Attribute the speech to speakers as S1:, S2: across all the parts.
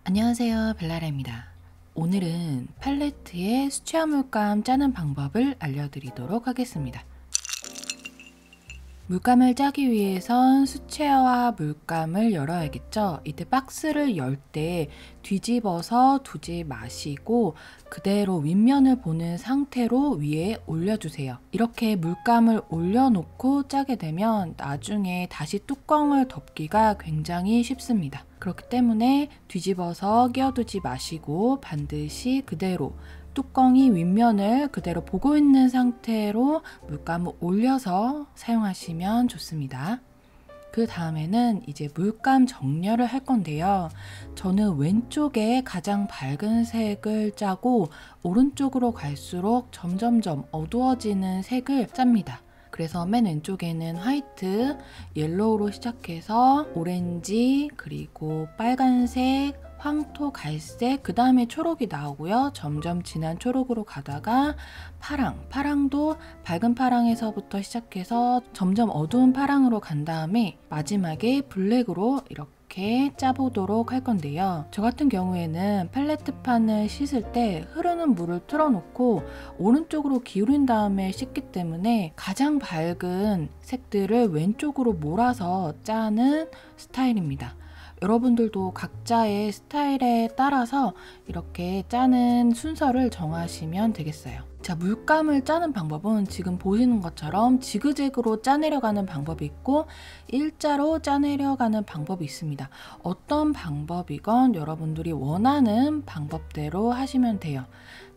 S1: 안녕하세요, 벨라라입니다. 오늘은 팔레트에 수채화 물감 짜는 방법을 알려드리도록 하겠습니다. 물감을 짜기 위해선 수채화 물감을 열어야겠죠. 이때 박스를 열 때 뒤집어서 두지 마시고 그대로 윗면을 보는 상태로 위에 올려주세요. 이렇게 물감을 올려놓고 짜게 되면 나중에 다시 뚜껑을 덮기가 굉장히 쉽습니다. 그렇기 때문에 뒤집어서 끼워두지 마시고 반드시 그대로 뚜껑이 윗면을 그대로 보고 있는 상태로 물감을 올려서 사용하시면 좋습니다. 그 다음에는 이제 물감 정렬을 할 건데요. 저는 왼쪽에 가장 밝은 색을 짜고 오른쪽으로 갈수록 점점점 어두워지는 색을 짭니다. 그래서 맨 왼쪽에는 화이트, 옐로우로 시작해서 오렌지, 그리고 빨간색, 황토, 갈색, 그 다음에 초록이 나오고요. 점점 진한 초록으로 가다가 파랑도 밝은 파랑에서부터 시작해서 점점 어두운 파랑으로 간 다음에 마지막에 블랙으로 이렇게 짜보도록 할 건데요. 저 같은 경우에는 팔레트판을 씻을 때 흐르는 물을 틀어놓고 오른쪽으로 기울인 다음에 씻기 때문에 가장 밝은 색들을 왼쪽으로 몰아서 짜는 스타일입니다. 여러분들도 각자의 스타일에 따라서 이렇게 짜는 순서를 정하시면 되겠어요. 자, 물감을 짜는 방법은 지금 보시는 것처럼 지그재그로 짜내려가는 방법이 있고 일자로 짜내려가는 방법이 있습니다. 어떤 방법이건 여러분들이 원하는 방법대로 하시면 돼요.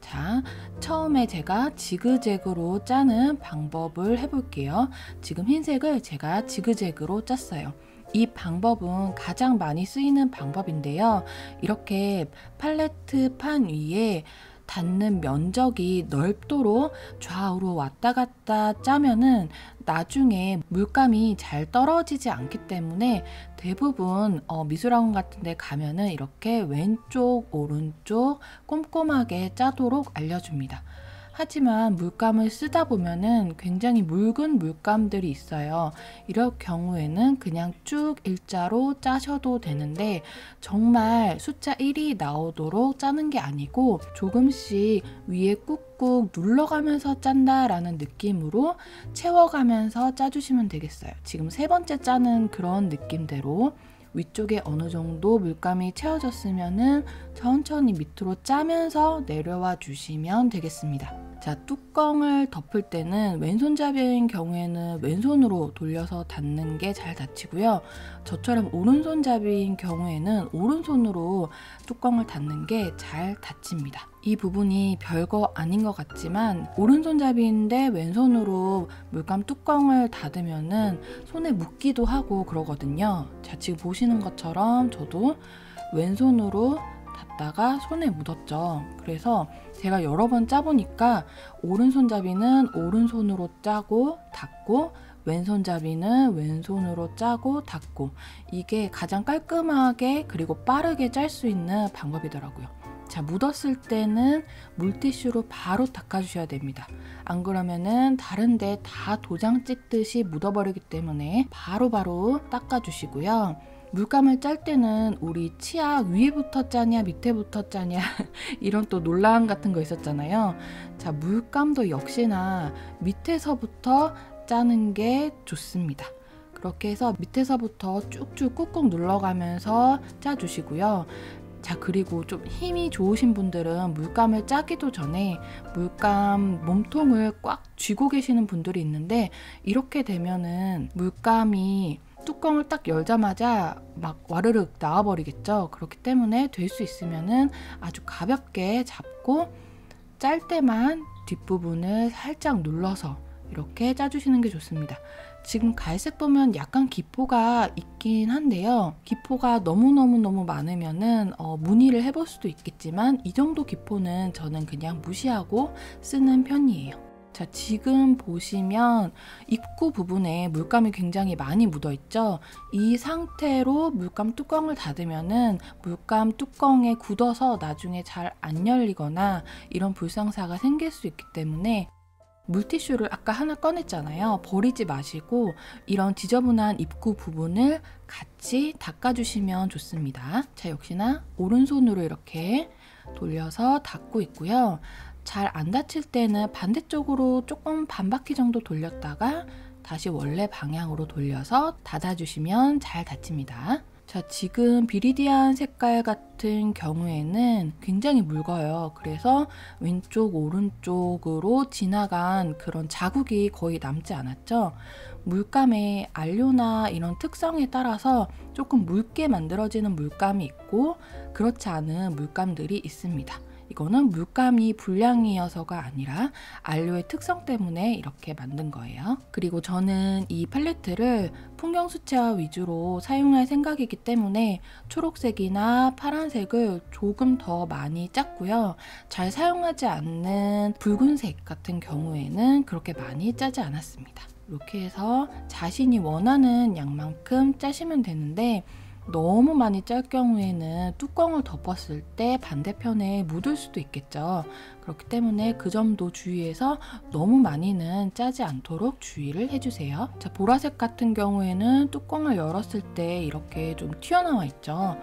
S1: 자, 처음에 제가 지그재그로 짜는 방법을 해볼게요. 지금 흰색을 제가 지그재그로 짰어요. 이 방법은 가장 많이 쓰이는 방법인데요. 이렇게 팔레트 판 위에 닿는 면적이 넓도록 좌우로 왔다 갔다 짜면은 나중에 물감이 잘 떨어지지 않기 때문에 대부분 미술학원 같은 데 가면은 이렇게 왼쪽, 오른쪽 꼼꼼하게 짜도록 알려줍니다. 하지만 물감을 쓰다 보면은 굉장히 묽은 물감들이 있어요. 이럴 경우에는 그냥 쭉 일자로 짜셔도 되는데 정말 숫자 1이 나오도록 짜는 게 아니고 조금씩 위에 꾹꾹 눌러가면서 짠다라는 느낌으로 채워가면서 짜주시면 되겠어요. 지금 세 번째 짜는 그런 느낌대로 위쪽에 어느 정도 물감이 채워졌으면은 천천히 밑으로 짜면서 내려와 주시면 되겠습니다. 자, 뚜껑을 덮을 때는 왼손잡이인 경우에는 왼손으로 돌려서 닫는 게 잘 닫히고요. 저처럼 오른손잡이인 경우에는 오른손으로 뚜껑을 닫는 게 잘 닫힙니다. 이 부분이 별거 아닌 것 같지만 오른손잡이인데 왼손으로 물감 뚜껑을 닫으면은 손에 묻기도 하고 그러거든요. 자, 지금 보시는 것처럼 저도 왼손으로 닫다가 손에 묻었죠. 그래서 제가 여러 번 짜보니까 오른손잡이는 오른손으로 짜고 닫고 왼손잡이는 왼손으로 짜고 닫고 이게 가장 깔끔하게 그리고 빠르게 짤 수 있는 방법이더라고요. 자, 묻었을 때는 물티슈로 바로 닦아주셔야 됩니다. 안 그러면은 다른데 다 도장 찍듯이 묻어버리기 때문에 바로바로 닦아주시고요. 물감을 짤 때는 우리 치아 위에부터 짜냐 밑에부터 짜냐 이런 또 논란 같은 거 있었잖아요. 자, 물감도 역시나 밑에서부터 짜는 게 좋습니다. 그렇게 해서 밑에서부터 쭉쭉 꾹꾹 눌러가면서 짜주시고요. 자, 그리고 좀 힘이 좋으신 분들은 물감을 짜기도 전에 물감 몸통을 꽉 쥐고 계시는 분들이 있는데 이렇게 되면은 물감이 뚜껑을 딱 열자마자 막 와르륵 나와버리겠죠. 그렇기 때문에 될 수 있으면은 아주 가볍게 잡고 짤 때만 뒷부분을 살짝 눌러서 이렇게 짜주시는 게 좋습니다. 지금 갈색 보면 약간 기포가 있긴 한데요. 기포가 너무 많으면은 문의를 해볼 수도 있겠지만 이 정도 기포는 저는 그냥 무시하고 쓰는 편이에요. 자, 지금 보시면 입구 부분에 물감이 굉장히 많이 묻어 있죠. 이 상태로 물감 뚜껑을 닫으면은 물감 뚜껑에 굳어서 나중에 잘 안 열리거나 이런 불상사가 생길 수 있기 때문에 물티슈를 아까 하나 꺼냈잖아요. 버리지 마시고 이런 지저분한 입구 부분을 같이 닦아주시면 좋습니다. 자, 역시나 오른손으로 이렇게 돌려서 닦고 있고요. 잘 안 닫힐 때는 반대쪽으로 조금 반 바퀴 정도 돌렸다가 다시 원래 방향으로 돌려서 닫아주시면 잘 닫힙니다. 자, 지금 비리디안 색깔 같은 경우에는 굉장히 묽어요. 그래서 왼쪽, 오른쪽으로 지나간 그런 자국이 거의 남지 않았죠. 물감의 안료나 이런 특성에 따라서 조금 묽게 만들어지는 물감이 있고 그렇지 않은 물감들이 있습니다. 이거는 물감이 불량이어서가 아니라 안료의 특성 때문에 이렇게 만든 거예요. 그리고 저는 이 팔레트를 풍경 수채화 위주로 사용할 생각이기 때문에 초록색이나 파란색을 조금 더 많이 짰고요. 잘 사용하지 않는 붉은색 같은 경우에는 그렇게 많이 짜지 않았습니다. 이렇게 해서 자신이 원하는 양만큼 짜시면 되는데 너무 많이 짤 경우에는 뚜껑을 덮었을 때 반대편에 묻을 수도 있겠죠. 그렇기 때문에 그 점도 주의해서 너무 많이는 짜지 않도록 주의를 해주세요. 자, 보라색 같은 경우에는 뚜껑을 열었을 때 이렇게 좀 튀어나와 있죠.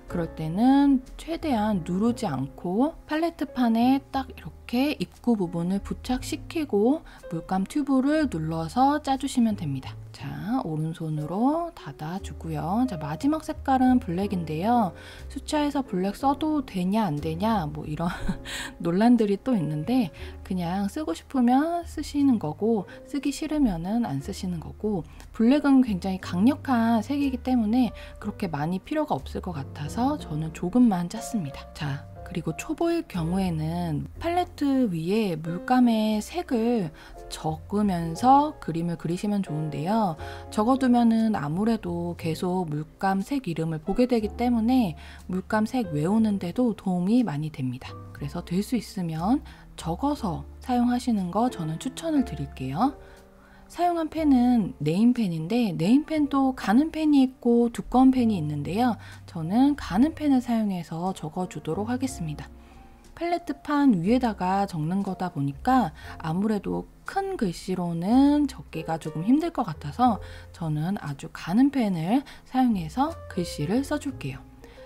S1: 그럴 때는 최대한 누르지 않고 팔레트판에 딱 이렇게 입구 부분을 부착시키고 물감 튜브를 눌러서 짜주시면 됩니다. 자, 오른손으로 닫아주고요. 자, 마지막 색깔은 블랙인데요. 수채화에서 블랙 써도 되냐 안 되냐 뭐 이런 논란들이 또 있는데 그냥 쓰고 싶으면 쓰시는 거고 쓰기 싫으면은 안 쓰시는 거고 블랙은 굉장히 강력한 색이기 때문에 그렇게 많이 필요가 없을 것 같아서 저는 조금만 짰습니다. 자, 그리고 초보일 경우에는 팔레트 위에 물감의 색을 적으면서 그림을 그리시면 좋은데요. 적어두면은 아무래도 계속 물감 색 이름을 보게 되기 때문에 물감 색 외우는데도 도움이 많이 됩니다. 그래서 될 수 있으면 적어서 사용하시는 거 저는 추천을 드릴게요. 사용한 펜은 네임펜인데 네임펜도 가는 펜이 있고 두꺼운 펜이 있는데요. 저는 가는 펜을 사용해서 적어주도록 하겠습니다. 팔레트판 위에다가 적는 거다 보니까 아무래도 큰 글씨로는 적기가 조금 힘들 것 같아서 저는 아주 가는 펜을 사용해서 글씨를 써줄게요.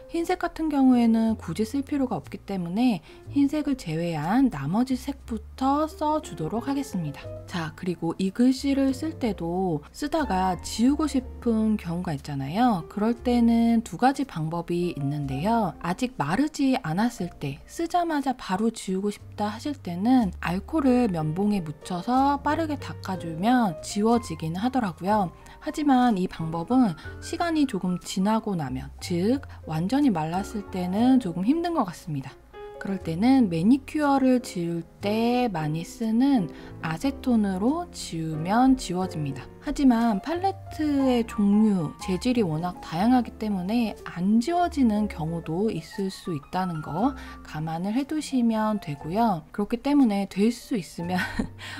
S1: 흰색 같은 경우에는 굳이 쓸 필요가 없기 때문에 흰색을 제외한 나머지 색부터 써주도록 하겠습니다. 자, 그리고 이 글씨를 쓸 때도 쓰다가 지우고 싶은 경우가 있잖아요. 그럴 때는 두 가지 방법이 있는데요. 아직 마르지 않았을 때 쓰자마자 바로 지우고 싶다 하실 때는 알코올을 면봉에 묻혀서 빠르게 닦아주면 지워지긴 하더라고요. 하지만 이 방법은 시간이 조금 지나고 나면, 즉 완전히 말랐을 때는 조금 힘든 것 같습니다. 그럴 때는 매니큐어를 지울 때 많이 쓰는 아세톤으로 지우면 지워집니다. 하지만 팔레트의 종류, 재질이 워낙 다양하기 때문에 안 지워지는 경우도 있을 수 있다는 거 감안을 해두시면 되고요. 그렇기 때문에 될 수 있으면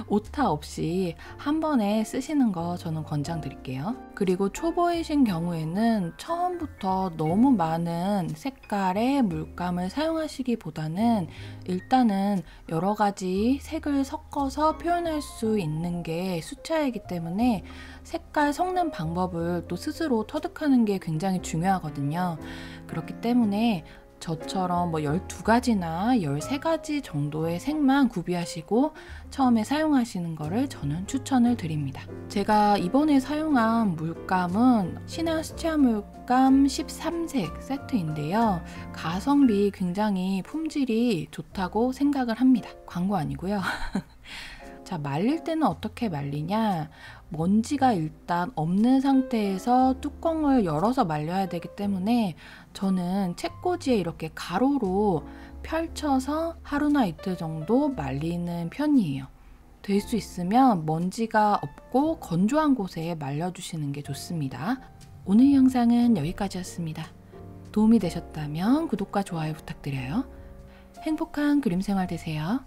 S1: 오타 없이 한 번에 쓰시는 거 저는 권장드릴게요. 그리고 초보이신 경우에는 처음부터 너무 많은 색깔의 물감을 사용하시기보다는 일단은 여러 가지 색을 섞어서 표현할 수 있는 게 수채화이기 때문에 색깔 섞는 방법을 또 스스로 터득하는 게 굉장히 중요하거든요. 그렇기 때문에 저처럼 뭐 12가지나 13가지 정도의 색만 구비하시고 처음에 사용하시는 거를 저는 추천을 드립니다. 제가 이번에 사용한 물감은 신한 수채화 물감 13색 세트인데요. 가성비 굉장히 품질이 좋다고 생각을 합니다. 광고 아니고요. 자, 말릴 때는 어떻게 말리냐? 먼지가 일단 없는 상태에서 뚜껑을 열어서 말려야 되기 때문에 저는 책꽂이에 이렇게 가로로 펼쳐서 하루나 이틀 정도 말리는 편이에요. 될 수 있으면 먼지가 없고 건조한 곳에 말려주시는 게 좋습니다. 오늘 영상은 여기까지였습니다. 도움이 되셨다면 구독과 좋아요 부탁드려요. 행복한 그림 생활 되세요.